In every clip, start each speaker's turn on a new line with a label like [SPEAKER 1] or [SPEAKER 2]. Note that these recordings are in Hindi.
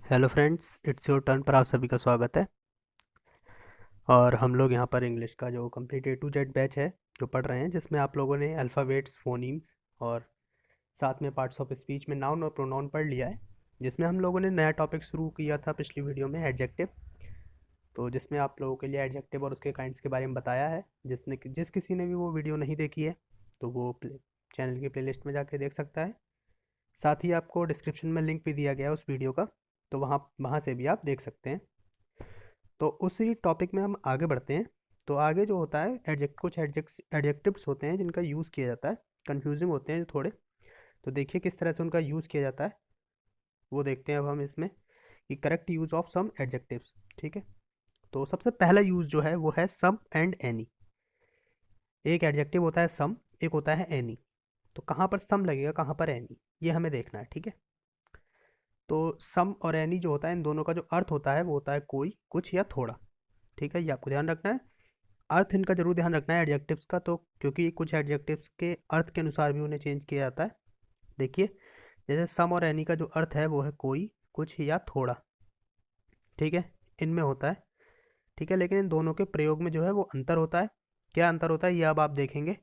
[SPEAKER 1] Hello friends, it's your turn पर आप सभी का स्वागत है। और हम लोग यहाँ पर इंग्लिश का जो complete A to Z batch है जो पढ़ रहे हैं, जिसमें आप लोगों ने अल्फ़ाबेट्स, फोनीम्स और साथ में पार्ट्स ऑफ स्पीच में नाउन और प्रोनाउन पढ़ लिया है। जिसमें हम लोगों ने नया टॉपिक शुरू किया था पिछली वीडियो में, एडजेक्टिव। तो जिसमें आप लोगों के लिए एडजेक्टिव और उसके काइंड्स के बारे में बताया है। जिस किसी ने भी वो वीडियो नहीं देखी है तो वो चैनल की प्लेलिस्ट में जाके देख सकता है। साथ ही आपको डिस्क्रिप्शन में लिंक भी दिया गया है उस वीडियो का, तो वहाँ वहाँ से भी आप देख सकते हैं। तो उसी टॉपिक में हम आगे बढ़ते हैं। तो आगे जो होता है कुछ एडजेक्टिव्स होते हैं जिनका यूज़ किया जाता है, कंफ्यूजिंग होते हैं जो थोड़े। तो देखिए किस तरह से उनका यूज़ किया जाता है, वो देखते हैं अब हम इसमें कि correct use of some adjectives. ठीक है, तो सबसे पहला यूज़ जो है वो है सम एंड एनी। एक एडजेक्टिव होता है सम, एक होता है एनी। तो कहाँ पर सम लगेगा, कहाँ पर एनी, ये हमें देखना है। ठीक है, तो सम और एनी जो होता है, इन दोनों का जो अर्थ होता है वो होता है कोई, कुछ या थोड़ा। ठीक है, ये आपको ध्यान रखना है। अर्थ इनका जरूर ध्यान रखना है एडजेक्टिव्स का, तो क्योंकि कुछ एडजेक्टिव्स के अर्थ के अनुसार भी उन्हें चेंज किया जाता है। देखिए, जैसे सम और एनी का जो अर्थ है वो है कोई, कुछ या थोड़ा। ठीक है, इनमें होता है। ठीक है, लेकिन इन दोनों के प्रयोग में जो है वो अंतर होता है। क्या अंतर होता है ये अब आप देखेंगे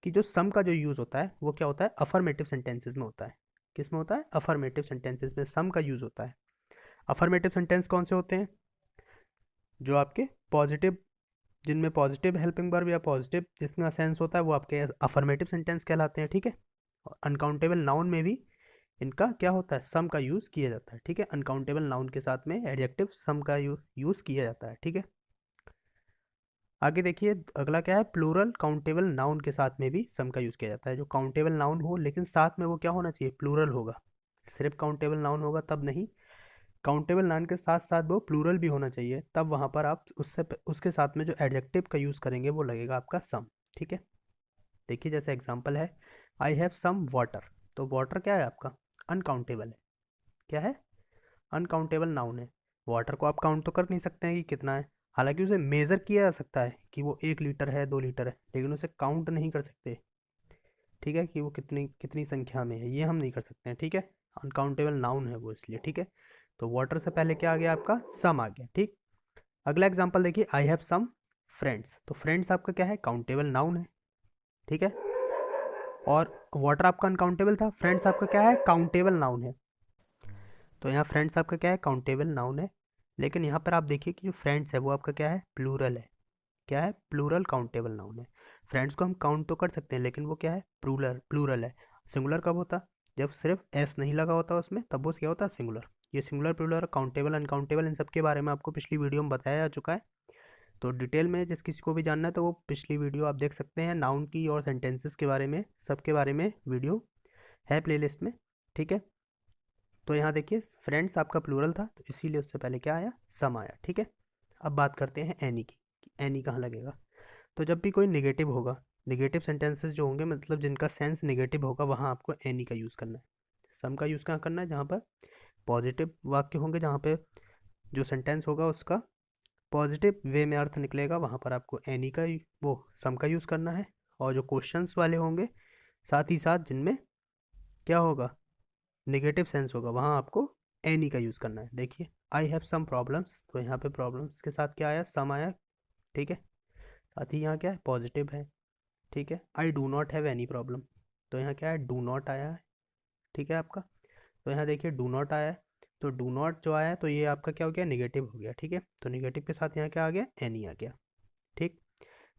[SPEAKER 1] कि जो सम का जो यूज़ होता है वो क्या होता है, अफर्मेटिव सेंटेंसेस में होता है। किस में होता है, अफर्मेटिव सेंटेंसेस में सम का यूज़ होता है। अफर्मेटिव सेंटेंस कौन से होते हैं, जो आपके पॉजिटिव, जिनमें पॉजिटिव हेल्पिंग वर्ब या पॉजिटिव जिसका सेंस होता है वो आपके अफर्मेटिव सेंटेंस कहलाते हैं। ठीक है, और अनकाउंटेबल नाउन में भी इनका क्या होता है, सम का यूज़ किया जाता है। ठीक है, अनकाउंटेबल नाउन के साथ में एडजेक्टिव सम का यूज़ किया जाता है। ठीक है, आगे देखिए अगला क्या है, प्लूरल काउंटेबल नाउन के साथ में भी सम का यूज़ किया जाता है। जो काउंटेबल नाउन हो लेकिन साथ में वो क्या होना चाहिए, प्लूरल होगा। सिर्फ काउंटेबल नाउन होगा तब नहीं, काउंटेबल नाउन के साथ साथ वो प्लूरल भी होना चाहिए, तब वहाँ पर आप उसके साथ में जो एडजेक्टिव का यूज़ करेंगे वो लगेगा आपका सम। ठीक है, देखिए जैसे एग्जांपल है, आई हैव सम वाटर। तो वाटर क्या है आपका, अनकाउंटेबल है। क्या है, अनकाउंटेबल नाउन है। वाटर को आप काउंट तो कर नहीं सकते हैं कि कितना है। हालांकि उसे मेज़र किया जा सकता है कि वो 1 लीटर है, 2 लीटर है, लेकिन उसे काउंट नहीं कर सकते। ठीक है, कि वो कितनी कितनी संख्या में है ये हम नहीं कर सकते हैं। ठीक है, अनकाउंटेबल नाउन है वो, इसलिए। ठीक है, तो वाटर से पहले क्या आ गया आपका, सम आ गया। ठीक, अगला एग्जांपल देखिए, आई हैव सम फ्रेंड्स। तो फ्रेंड्स आपका क्या है, काउंटेबल नाउन है। ठीक है, और वाटर आपका अनकाउंटेबल था, फ्रेंड्स आपका क्या है, काउंटेबल नाउन है। तो यहाँ फ्रेंड्स आपका क्या है, काउंटेबल नाउन है। लेकिन यहाँ पर आप देखिए कि जो फ्रेंड्स है वो आपका क्या है, प्लूरल है। क्या है, प्लूरल काउंटेबल नाउन है। फ्रेंड्स को हम काउंट तो कर सकते हैं लेकिन वो क्या है, प्लूरल प्लूरल है। सिंगुलर कब होता, जब सिर्फ एस नहीं लगा होता उसमें, तब वो क्या होता है, सिंगुलर। ये सिंगुलर, प्लूरल, काउंटेबल, अनकाउंटेबल, इन सब के बारे में आपको पिछली वीडियो में बताया जा चुका है। तो डिटेल में जिस किसी को भी जानना है तो वो पिछली वीडियो आप देख सकते हैं, नाउन की और सेंटेंसेस के बारे में, सब के बारे में वीडियो है प्लेलिस्ट में। ठीक है, तो यहाँ देखिए फ्रेंड्स आपका प्लूरल था तो इसीलिए उससे पहले क्या आया, सम आया। ठीक है, अब बात करते हैं एनी की, कि एनी कहाँ लगेगा। तो जब भी कोई नेगेटिव होगा, नेगेटिव सेंटेंसेस जो होंगे, मतलब जिनका सेंस नेगेटिव होगा, वहाँ आपको एनी का यूज़ करना है। सम का यूज़ कहाँ करना है, जहाँ पर पॉजिटिव वाक्य होंगे, जहाँ पे जो सेंटेंस होगा उसका पॉजिटिव वे में अर्थ निकलेगा, वहाँ पर आपको एनी का वो सम का यूज़ करना है। और जो क्वेश्चंस वाले होंगे, साथ ही साथ जिनमें क्या होगा, नेगेटिव सेंस होगा, वहाँ आपको एनी का यूज़ करना है। देखिए, आई हैव सम प्रॉब्लम्स, तो यहाँ पे प्रॉब्लम्स के साथ क्या आया, सम आया। ठीक है, साथ ही यहाँ क्या है, पॉजिटिव है। ठीक है, I do not have any problem, तो यहाँ क्या है, डू नॉट आया है। ठीक है आपका, तो यहाँ देखिए डू नॉट आया है। तो डू नॉट जो आया है तो ये आपका क्या हो गया, नेगेटिव हो गया। ठीक है, तो नेगेटिव के साथ यहाँ क्या आ गया, एनी आ गया। ठीक,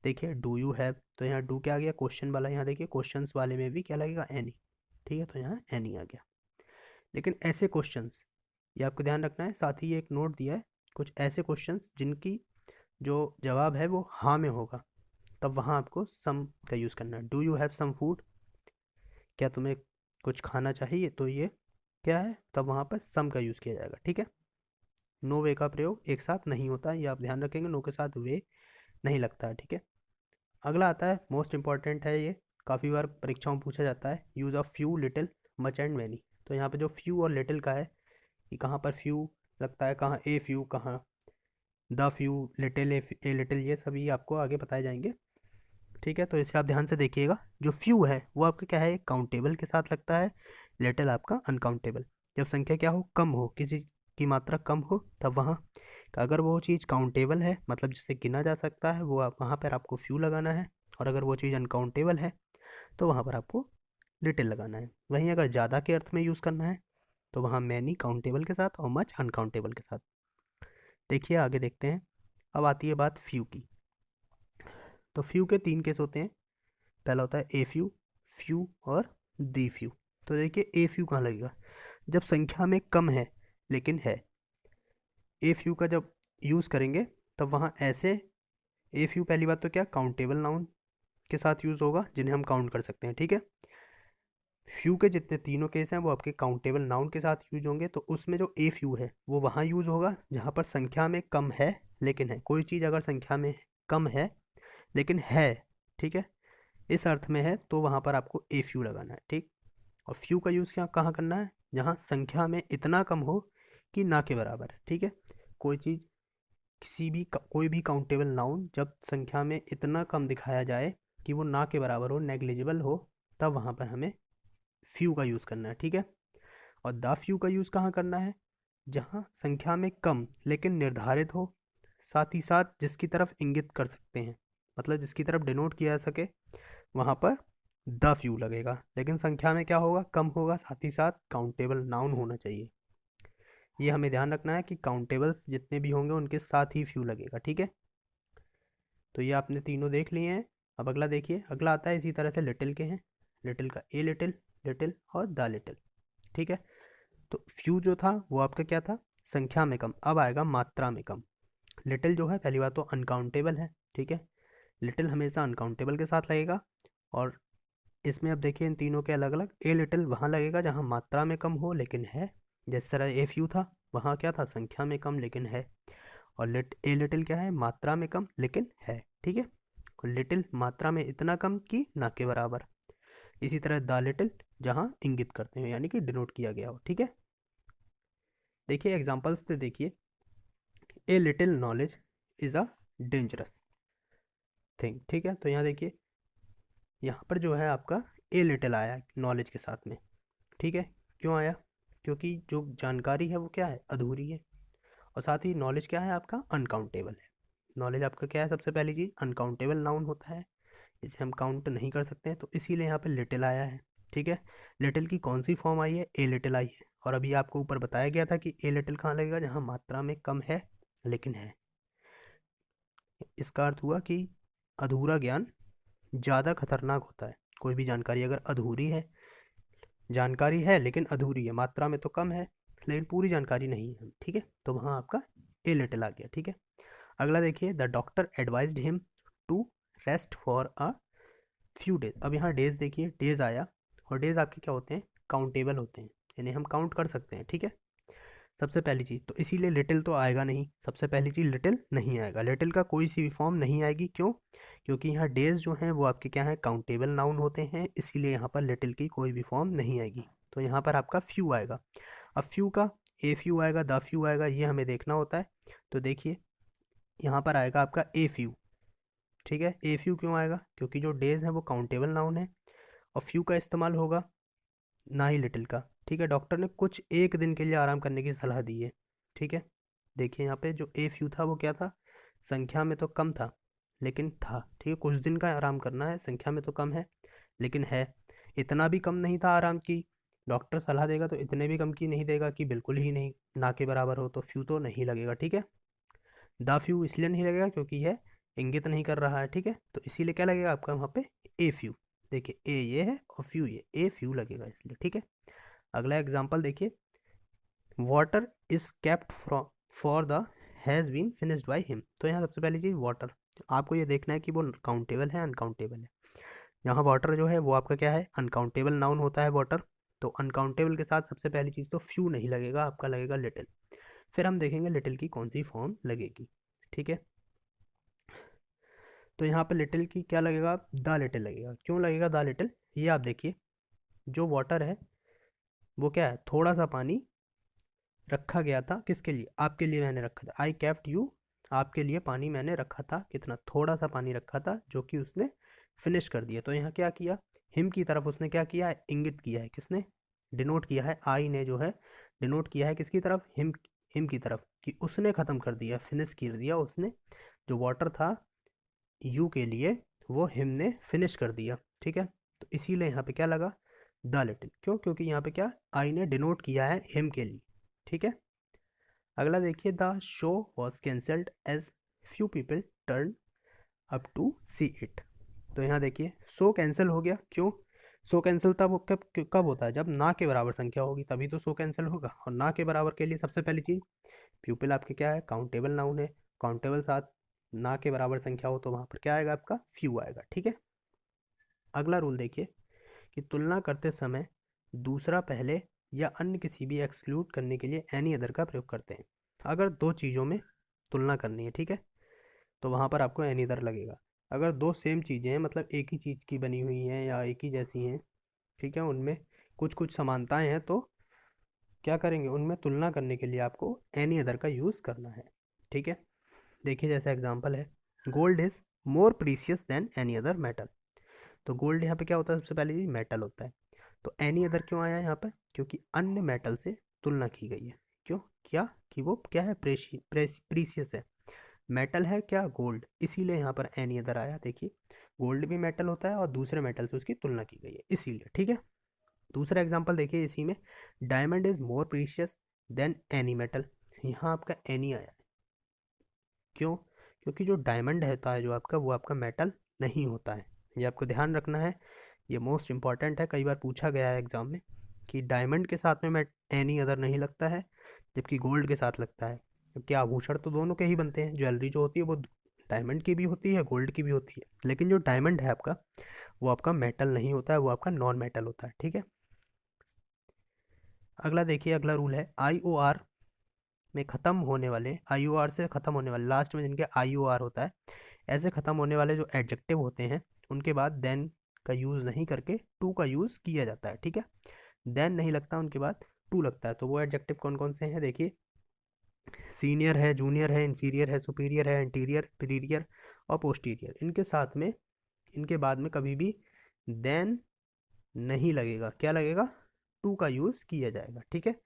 [SPEAKER 1] देखिए डू यू हैव, तो यहाँ डू क्या आ गया, क्वेश्चन वाला, यहाँ देखिए क्वेश्चंस वाले में भी क्या लगेगा, एनी। ठीक है, तो यहाँ एनी आ गया। लेकिन ऐसे क्वेश्चंस, ये आपको ध्यान रखना है। साथ ही ये एक नोट दिया है, कुछ ऐसे क्वेश्चंस जिनकी जो जवाब है वो हाँ में होगा, तब वहाँ आपको सम का यूज़ करना है। Do you have some food, क्या तुम्हें कुछ खाना चाहिए, तो ये क्या है, तब वहाँ पर सम का यूज़ किया जाएगा। ठीक है, नो वे का प्रयोग एक साथ नहीं होता है, ये आप ध्यान रखेंगे, नो के साथ वे नहीं लगता है। ठीक है, अगला आता है, मोस्ट इंपॉर्टेंट है ये, काफ़ी बार परीक्षाओं में पूछा जाता है, use of few, little, much and many. तो यहाँ पे जो फ्यू और लिटिल का है, कि कहाँ पर फ्यू लगता है, कहाँ ए फ्यू, कहाँ the few, little, a little, ये सभी आपको आगे बताए जाएंगे। ठीक है, तो इसे आप ध्यान से देखिएगा। जो फ्यू है वो आपका क्या है, काउंटेबल के साथ लगता है। लिटिल आपका अनकाउंटेबल, जब संख्या क्या हो, कम हो, किसी की मात्रा कम हो तब वहाँ, अगर वो चीज़ काउंटेबल है मतलब जिसे गिना जा सकता है वो आप वहाँ पर आपको फ्यू लगाना है, और अगर वो चीज़ अनकाउंटेबल है तो वहाँ पर आपको लिटिल लगाना है। वहीं अगर ज़्यादा के अर्थ में यूज़ करना है तो वहाँ मैनी काउंटेबल के साथ और मच अनकाउंटेबल के साथ। देखिए आगे देखते हैं। अब आती है बात फ्यू की। तो फ्यू के 3 केस होते हैं। पहला होता है ए फ्यू, फ्यू और दी फ्यू। तो देखिए ए फ्यू कहाँ लगेगा, जब संख्या में कम है लेकिन है। ए फ्यू का जब यूज़ करेंगे तब वहाँ ऐसे, ए फ्यू पहली बात तो क्या काउंटेबल नाउन के साथ यूज़ होगा जिन्हें हम काउंट कर सकते हैं, ठीक है। फ्यू के जितने तीनों केस हैं वो आपके काउंटेबल नाउन के साथ यूज होंगे। तो उसमें जो ए फ्यू है वो वहाँ यूज़ होगा जहाँ पर संख्या में कम है लेकिन है। कोई चीज़ अगर संख्या में कम है लेकिन है, ठीक है, इस अर्थ में है, तो वहाँ पर आपको ए फ्यू लगाना है, ठीक। और फ्यू का यूज़ क्या कहाँ करना है, जहाँ संख्या में इतना कम हो कि ना के बराबर है, ठीक है। कोई चीज़ कोई भी काउंटेबल नाउन जब संख्या में इतना कम दिखाया जाए कि वो ना के बराबर हो, नेग्लिजिबल हो, तब वहाँ पर हमें फ्यू का यूज़ करना है, ठीक है। और द फ्यू का यूज़ कहाँ करना है, जहाँ संख्या में कम लेकिन निर्धारित हो, साथ ही साथ जिसकी तरफ इंगित कर सकते हैं, मतलब जिसकी तरफ डिनोट किया जा सके, वहाँ पर द फ्यू लगेगा। लेकिन संख्या में क्या होगा, कम होगा, साथ ही साथ काउंटेबल नाउन होना चाहिए। ये हमें ध्यान रखना है कि काउंटेबल्स जितने भी होंगे उनके साथ ही फ्यू लगेगा, ठीक है। तो ये आपने तीनों देख लिए हैं। अब अगला देखिए, अगला आता है इसी तरह से लिटिल के हैं। लिटिल का ए लिटिल, लिटिल और द लिटिल, ठीक है। तो फ्यू जो था वो आपका क्या था, संख्या में कम। अब आएगा मात्रा में कम। लिटिल जो है पहली बात तो अनकाउंटेबल है, ठीक है। लिटिल हमेशा अनकाउंटेबल के साथ लगेगा। और इसमें अब देखिए इन तीनों के अलग अलग, ए लिटिल वहाँ लगेगा जहाँ मात्रा में कम हो लेकिन है, जिस तरह ए फ्यू था वहाँ क्या था, संख्या में कम लेकिन है। और ए लिटिल क्या है, मात्रा में कम लेकिन है, ठीक है। और लिटिल मात्रा में इतना कम कि ना के बराबर। इसी तरह द लिटिल जहाँ इंगित करते हैं यानी कि डिनोट किया गया हो, ठीक है। देखिए एग्जांपल्स से देखिए, a little knowledge is a dangerous thing, ठीक है। तो यहाँ देखिए, यहाँ पर जो है आपका ए लिटिल आया नॉलेज के साथ में, ठीक है। क्यों आया, क्योंकि जो जानकारी है वो क्या है, अधूरी है। और साथ ही नॉलेज क्या है आपका, अनकाउंटेबल है। नॉलेज आपका क्या है, सबसे पहली चीज़ अनकाउंटेबल नाउन होता है, इसे हम काउंट नहीं कर सकते हैं, तो इसीलिए यहाँ पे लिटिल आया है, ठीक है। लिटिल की कौन सी फॉर्म आई है, ए लिटिल आई है। और अभी आपको ऊपर बताया गया था कि ए लिटिल कहाँ लगेगा, जहाँ मात्रा में कम है लेकिन है। इसका अर्थ हुआ कि अधूरा ज्ञान ज़्यादा खतरनाक होता है। कोई भी जानकारी अगर अधूरी है, जानकारी है लेकिन अधूरी है, मात्रा में तो कम है लेकिन पूरी जानकारी नहीं है, ठीक है, तो वहाँ आपका ए लिटिल आ गया, ठीक है। अगला देखिए, the doctor advised him to rest for a few days. अब यहाँ डेज देखिए, डेज आया, और डेज आपके क्या होते हैं, काउंटेबल होते हैं, यानी हम काउंट कर सकते हैं, ठीक है। सबसे पहली चीज़ तो इसीलिए लिटिल तो आएगा नहीं, सबसे पहली चीज़ लिटिल नहीं आएगा। लिटिल का कोई सी भी फॉर्म नहीं आएगी, क्यों, क्योंकि यहाँ डेज जो हैं वो आपके क्या हैं, काउंटेबल नाउन होते हैं, इसीलिए यहाँ पर लिटिल की कोई भी फॉर्म नहीं आएगी। तो यहाँ पर आपका फ्यू आएगा। अब फ्यू का ए फ्यू आएगा, द फ्यू आएगा, ये हमें देखना होता है। तो देखिए यहाँ पर आएगा आपका ए फ्यू, ठीक है। ए फ्यू क्यों आएगा, क्योंकि जो डेज है वो काउंटेबल नाउन है, और फ्यू का इस्तेमाल होगा ना ही लिटिल का, ठीक है। डॉक्टर ने कुछ एक दिन के लिए आराम करने की सलाह दी है, ठीक है। देखिए यहाँ पे जो ए फ्यू था वो क्या था, संख्या में तो कम था लेकिन था, ठीक है। कुछ दिन का आराम करना है, संख्या में तो कम है लेकिन है। इतना भी कम नहीं था आराम की, डॉक्टर सलाह देगा तो इतने भी कम की नहीं देगा कि बिल्कुल ही नहीं, ना के बराबर हो, तो फ्यू तो नहीं लगेगा, ठीक है। द फ्यू इसलिए नहीं लगेगा क्योंकि यह इंगित नहीं कर रहा है, ठीक है। तो इसीलिए क्या लगेगा आपका वहाँ पे, ए फ्यू। देखिए ए ये है और फ्यू ये, ए फ्यू लगेगा इसलिए, ठीक है। अगला एग्जाम्पल देखिए, water is kept for the has been finished by him. तो यहाँ सबसे पहली चीज़ वाटर, आपको ये देखना है कि वो काउंटेबल है अनकाउंटेबल है। यहाँ वाटर जो है वो आपका क्या है, अनकाउंटेबल नाउन होता है वाटर। तो अनकाउंटेबल के साथ सबसे पहली चीज़ तो फ्यू नहीं लगेगा, आपका लगेगा लिटिल। फिर हम देखेंगे लिटिल की कौन सी फॉर्म लगेगी, ठीक है। तो यहाँ पे लिटिल की क्या लगेगा, द लिटिल लगेगा। क्यों लगेगा द लिटिल, ये आप देखिए, जो वाटर है वो क्या है, थोड़ा सा पानी रखा गया था, किसके लिए, आपके लिए मैंने रखा था, आई केप्ट यू, आपके लिए पानी मैंने रखा था, कितना, थोड़ा सा पानी रखा था जो कि उसने फिनिश कर दिया। तो यहाँ क्या किया, हिम की तरफ उसने क्या किया है, इंगित किया है, किसने, डिनोट किया है, आई ने जो है डिनोट किया है किसकी तरफ, हिम, हिम की तरफ कि उसने ख़त्म कर दिया, फिनिश कर दिया उसने, जो वाटर था यू के लिए वो हिम ने फिनिश कर दिया, ठीक है। तो इसीलिए यहाँ पे क्या लगा, द लिटिल, क्यों, क्योंकि यहाँ पे क्या आई ने डिनोट किया है हिम के लिए, ठीक है। अगला देखिए, the show was cancelled as few people turn up to see it. तो यहाँ देखिए शो कैंसिल हो गया, क्यों, शो कैंसिल तब कब कब होता है, जब ना के बराबर संख्या होगी तभी तो शो कैंसिल होगा। और ना के बराबर के लिए सबसे पहली चीज़, प्यूपिल आपके क्या है, काउंटेबल नाउन है, काउंटेबल साथ ना के बराबर संख्या हो तो वहाँ पर क्या आएगा, आपका फ्यू आएगा, ठीक है। अगला रूल देखिए कि तुलना करते समय दूसरा पहले या अन्य किसी भी एक्सक्लूड करने के लिए एनी अदर का प्रयोग करते हैं। अगर दो चीज़ों में तुलना करनी है, ठीक है, तो वहाँ पर आपको एनी अदर लगेगा। अगर दो सेम चीज़ें हैं, मतलब एक ही चीज़ की बनी हुई हैं या एक ही जैसी हैं, ठीक है, उनमें कुछ कुछ समानताएं हैं, तो क्या करेंगे, उनमें तुलना करने के लिए आपको एनी अदर का यूज़ करना है, ठीक है। देखिए जैसा एग्जांपल है, gold is more precious than any other metal. तो गोल्ड यहाँ पे क्या होता है, सबसे पहले ये मेटल होता है। तो एनी अदर क्यों आया यहाँ पर, क्योंकि अन्य मेटल से तुलना की गई है। क्यों, क्या कि वो क्या है, प्रीसियस है, मेटल है क्या, गोल्ड, इसीलिए यहाँ पर एनी अदर आया। देखिए गोल्ड भी मेटल होता है और दूसरे मेटल से उसकी तुलना की गई है, इसीलिए, ठीक है। दूसरा एग्जांपल देखिए इसी में, diamond is more precious than any metal. यहाँ आपका एनी आया है, क्यों, क्योंकि जो डायमंड होता है जो आपका, वो आपका मेटल नहीं होता है। ये आपको ध्यान रखना है, ये मोस्ट इंपॉर्टेंट है, कई बार पूछा गया है एग्जाम में कि डायमंड के साथ में एनी अदर नहीं लगता है, जबकि गोल्ड के साथ लगता है। जबकि आभूषण तो दोनों के ही बनते हैं, ज्वेलरी जो होती है वो डायमंड की भी होती है, गोल्ड की भी होती है, लेकिन जो डायमंड है आपका, वो आपका मेटल नहीं होता है, वो आपका नॉन मेटल होता है, ठीक है। अगला देखिए, अगला रूल है, आई ओ आर में ख़त्म होने वाले, आई ओ आर से ख़त्म होने वाले, लास्ट में जिनके आई ओ आर होता है, ऐसे ख़त्म होने वाले जो एडजेक्टिव होते हैं, उनके बाद देन का यूज़ नहीं करके टू का यूज़ किया जाता है, ठीक है। देन नहीं लगता, उनके बाद टू लगता है। तो वो एडजेक्टिव कौन कौन से हैं, देखिए, सीनियर है, जूनियर है, इन्फीरियर है, सुपीरियर है, इंटीरियर, पीरियर और पोस्टीरियर, इनके साथ में, इनके बाद में कभी भी देन नहीं लगेगा, क्या लगेगा, टू का यूज़ किया जाएगा, ठीक है।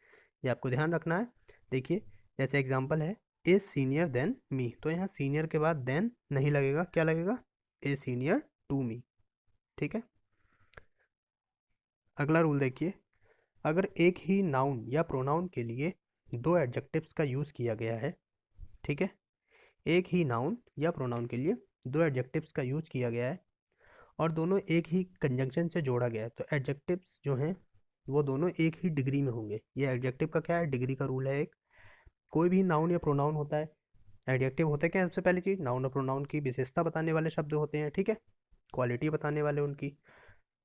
[SPEAKER 1] ये आपको ध्यान रखना है। देखिए जैसे एग्जांपल है, इज सीनियर देन मी, तो यहाँ सीनियर के बाद देन नहीं लगेगा, क्या लगेगा, इज सीनियर टू मी, ठीक है। अगला रूल देखिए, अगर एक ही नाउन या प्रोनाउन के लिए दो एडजेक्टिव्स का यूज़ किया गया है, ठीक है, एक ही नाउन या प्रोनाउन के लिए दो एडजेक्टिव्स का यूज़ किया गया है और दोनों एक ही कंजंक्शन से जोड़ा गया है, तो एडजेक्टिव्स जो हैं वो दोनों एक ही डिग्री में होंगे। ये एडजेक्टिव का क्या है, डिग्री का रूल है एक। कोई भी नाउन या प्रोनाउन होता है, एडजेक्टिव होता है क्या, सबसे पहली चीज़ नाउन और प्रोनाउन की विशेषता बताने वाले शब्द होते हैं, ठीक है, क्वालिटी बताने वाले उनकी।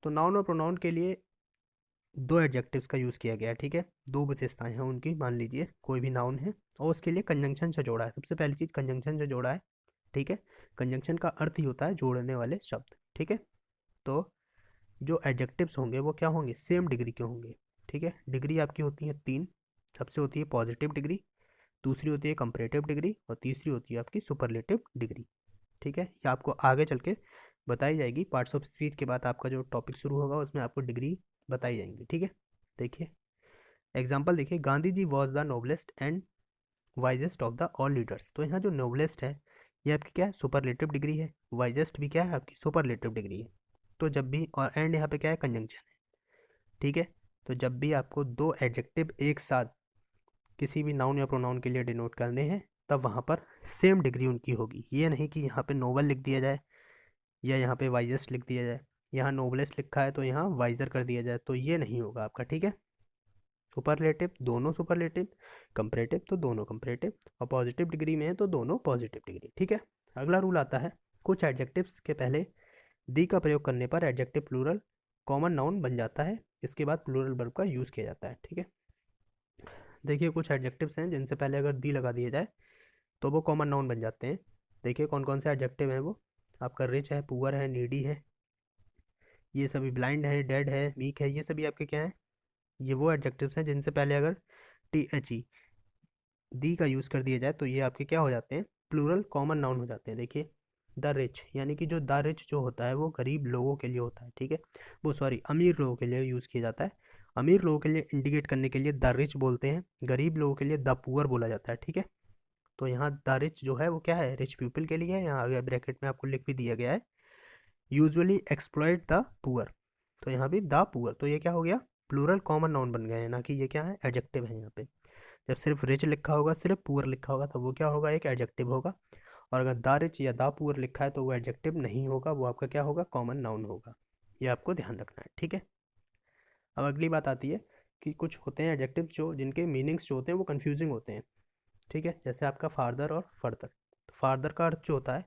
[SPEAKER 1] तो नाउन और प्रोनाउन के लिए दो एडजेक्टिव्स का यूज़ किया गया है, ठीक है, दो विशेषताएं हैं उनकी, मान लीजिए कोई भी नाउन है और उसके लिए कंजंक्शन से जोड़ा है, सबसे पहली चीज़ कंजंक्शन से जोड़ा है, ठीक है। कंजंक्शन का अर्थ ही होता है जोड़ने वाले शब्द, ठीक है। तो जो एडजेक्टिव्स होंगे वो क्या होंगे, सेम डिग्री के होंगे, ठीक है। डिग्री आपकी होती है तीन, सबसे होती है पॉजिटिव डिग्री, दूसरी होती है कंपैरेटिव डिग्री और तीसरी होती है आपकी सुपरलेटिव डिग्री, ठीक है। ये आपको आगे चल के बताई जाएगी, पार्ट्स ऑफ स्पीच के बाद आपका जो टॉपिक शुरू होगा उसमें आपको डिग्री बताई जाएंगी, ठीक है। देखिए एग्जाम्पल देखिए, Gandhi ji was the noblest and wisest of the all leaders. तो यहाँ जो नोबलेस्ट है ये आपकी क्या है, सुपरलेटिव डिग्री है, वाइजेस्ट भी क्या है आपकी सुपरलेटिव डिग्री है। तो जब भी, और एंड यहाँ पे क्या है, कंजंक्शन है, ठीक है। तो जब भी आपको दो एडजेक्टिव एक साथ किसी भी नाउन या प्रोनाउन के लिए डिनोट करने हैं, तब वहाँ पर सेम डिग्री उनकी होगी। ये नहीं कि यहाँ पे नोबल लिख दिया जाए या यहाँ पे वाइजेस्ट लिख दिया जाए, यहाँ नोबलेस्ट लिखा है तो यहाँ वाइजर कर दिया जाए, तो ये नहीं होगा आपका, ठीक है। सुपरलेटिव दोनों सुपरलेटिव, कंपैरेटिव तो दोनों कंपैरेटिव, और पॉजिटिव डिग्री में है तो दोनों पॉजिटिव डिग्री, ठीक है। अगला रूल आता है, कुछ एडजेक्टिव्स के पहले दी का प्रयोग करने पर एडजेक्टिव प्लूरल कॉमन नाउन बन जाता है, इसके बाद प्लूरल वर्ब का यूज़ किया जाता है, ठीक है। देखिए कुछ एडजेक्टिव्स हैं जिनसे पहले अगर दी लगा दिया जाए तो वो कॉमन नाउन बन जाते हैं। देखिए कौन कौन से एडजेक्टिव हैं वो, आपका रिच है, पुअर है, नीडी है, ये सभी ब्लाइंड है, डेड है, वीक है, ये सभी आपके क्या हैं, ये वो एडजेक्टिव्स हैं जिनसे पहले अगर टी एच ई दी का यूज़ कर दिया जाए तो ये आपके क्या हो जाते हैं, प्लूरल कॉमन नाउन हो जाते हैं। देखिए द रिच, यानी कि जो द रिच जो होता है वो गरीब लोगों के लिए होता है, ठीक है, वो सॉरी अमीर लोगों के लिए यूज़ किया जाता है। अमीर लोगों के लिए इंडिकेट करने के लिए द रिच बोलते हैं, गरीब लोगों के लिए द पुअर बोला जाता है, ठीक है। तो यहाँ द रिच जो है वो क्या है, रिच पीपल के लिए है। यहाँ आगे ब्रैकेट में आपको लिख भी दिया गया है, यूजुअली एक्सप्लॉइट द पुअर। तो यहाँ भी द पुअर, तो ये क्या हो गया, प्लूरल कॉमन नाउन बन गए हैं, ना कि ये क्या है, एडजेक्टिव है। यहाँ पे जब सिर्फ रिच लिखा होगा, सिर्फ पुअर लिखा होगा, तो वो क्या होगा, एक एडजेक्टिव होगा। और अगर द रिच या द पुअर लिखा है तो वो एडजेक्टिव नहीं होगा, वो आपका क्या होगा, कॉमन नाउन होगा। ये आपको ध्यान रखना है, ठीक है। अब अगली बात आती है कि कुछ होते हैं एडजेक्टिव जो जिनके मीनिंग्स जो होते हैं वो कन्फ्यूजिंग होते हैं, ठीक है। जैसे आपका फार्दर और फर्दर। तो फार्दर का अर्थ जो होता है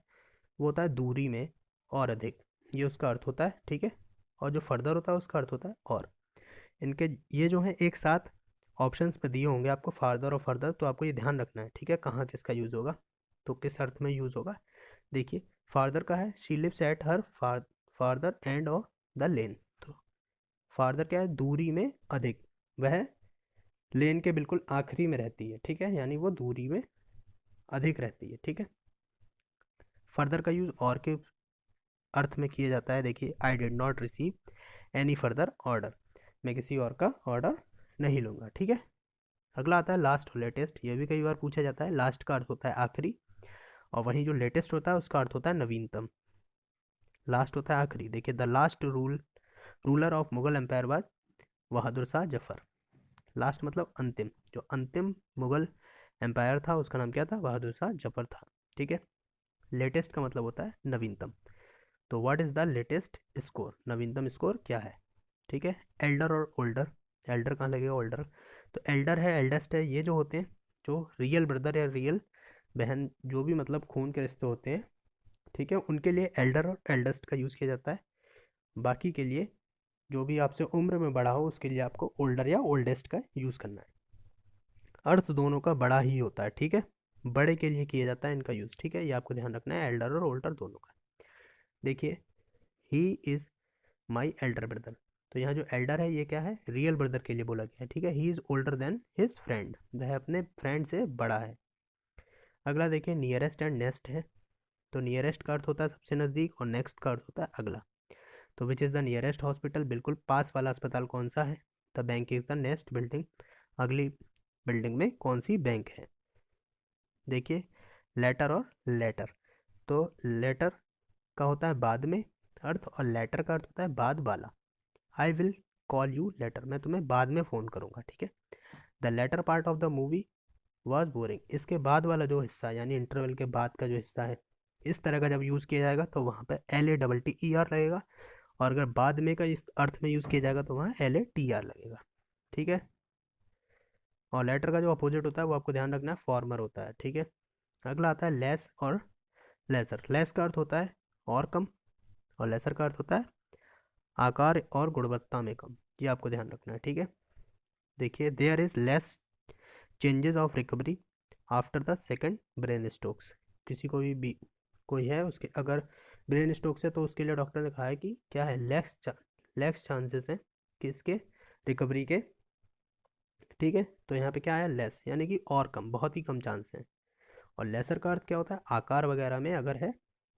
[SPEAKER 1] वो होता है दूरी में और अधिक, ये उसका अर्थ होता है, ठीक है। और जो फर्दर होता है उसका अर्थ होता है और। इनके ये जो है एक साथ ऑप्शंस पे दिए होंगे आपको, फार्दर और फर्दर, तो आपको ये ध्यान रखना है, ठीक है, कहाँ किसका यूज़ होगा, तो किस अर्थ में यूज़ होगा। देखिए फार्दर का है, she lives at her farther end of the lane. तो फार्दर क्या है, दूरी में अधिक, वह लेन के बिल्कुल आखिरी में रहती है, ठीक है, यानी वो दूरी में अधिक रहती है, ठीक है। फर्दर का यूज़ और के अर्थ में किया जाता है। देखिए I did not receive any further order, मैं किसी और का ऑर्डर नहीं लूँगा, ठीक है। अगला आता है लास्ट और लेटेस्ट, ये भी कई बार पूछा जाता है। लास्ट का अर्थ होता है आखिरी, और वहीं जो लेटेस्ट होता है उसका अर्थ होता है नवीनतम। लास्ट होता है आखिरी। देखिए the last ruler of Mughal empire was Bahadur Shah Zafar. Last मतलब अंतिम, जो अंतिम मुगल एम्पायर था उसका नाम क्या था, बहादुर शाह जफर था, ठीक है। लेटेस्ट का मतलब होता है नवीनतम। तो what is the latest score, नवीनतम स्कोर क्या है, ठीक है। एल्डर और ओल्डर, एल्डर कहाँ लगेगा, ओल्डर। तो एल्डर है, एल्डेस्ट है, ये जो होते हैं जो रियल ब्रदर या रियल बहन, जो भी मतलब खून के रिश्ते होते हैं, ठीक है, उनके लिए एल्डर और एल्डेस्ट का यूज़ किया जाता है। बाकी के लिए जो भी आपसे उम्र में बड़ा हो उसके लिए आपको ओल्डर या ओल्डेस्ट का यूज़ करना है। अर्थ दोनों का बड़ा ही होता है, ठीक है, बड़े के लिए किया जाता है इनका यूज़, ठीक है, ये आपको ध्यान रखना है, एल्डर और ओल्डर दोनों का। देखिए he is my elder brother, तो यहाँ जो एल्डर है ये क्या है, रियल ब्रदर के लिए बोला गया है, ठीक है। He is older than his friend, वह अपने फ्रेंड से बड़ा है। अगला देखिए नियरेस्ट एंड नेक्स्ट है। तो नियरेस्ट का अर्थ होता है सबसे नज़दीक, और नेक्स्ट का अर्थ होता है अगला। तो which is the nearest hospital, बिल्कुल पास वाला अस्पताल कौन सा है। The bank is the next building, अगली बिल्डिंग में कौन सी बैंक है। देखिए लेटर और लेटर, तो लेटर का होता है बाद में अर्थ, और लेटर का अर्थ होता है बाद वाला। I will call you later, मैं तुम्हें बाद में फ़ोन करूँगा, ठीक है। The latter part of the movie was boring, इसके बाद वाला जो हिस्सा यानी इंटरवल के बाद का जो हिस्सा है, इस तरह का जब यूज़ किया जाएगा तो वहाँ पे LATTER लगेगा, और अगर बाद में का इस अर्थ में यूज़ किया जाएगा तो वहाँ LATR लगेगा, ठीक है। और लेटर का जो अपोजिट होता है वो आपको ध्यान रखना है, फॉर्मर होता है, ठीक है। अगला आता है लेस और लेसर। लेस का अर्थ होता है और कम, और लेसर का अर्थ होता है आकार और गुणवत्ता में कम, ये आपको ध्यान रखना है, ठीक है। देखिए there is less changes of recovery after the second brain strokes, किसी को भी कोई है उसके अगर ब्रेन स्ट्रोक्स है तो उसके लिए डॉक्टर ने कहा है कि क्या है, लेस चांसेस हैं किसके, रिकवरी के, ठीक है। तो यहाँ पे क्या है, लेस यानी कि और कम, बहुत ही कम चांस हैं। और लेसर का अर्थ क्या होता है, आकार वगैरह में अगर है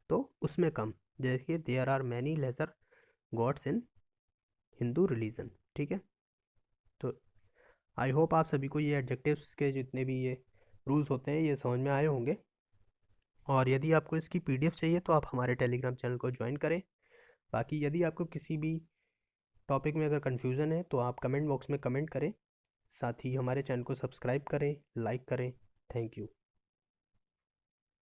[SPEAKER 1] तो उसमें कम। देखिए there are many lesser gods in Hindu religion, ठीक है। तो आई होप आप सभी को ये एडजेक्टिव्स के जितने भी ये रूल्स होते हैं ये समझ में आए होंगे। और यदि आपको इसकी PDF चाहिए तो आप हमारे टेलीग्राम चैनल को ज्वाइन करें। बाकी यदि आपको किसी भी टॉपिक में अगर कन्फ्यूज़न है तो आप कमेंट बॉक्स में कमेंट करें, साथ ही हमारे चैनल को सब्सक्राइब करें, लाइक करें। Thank you.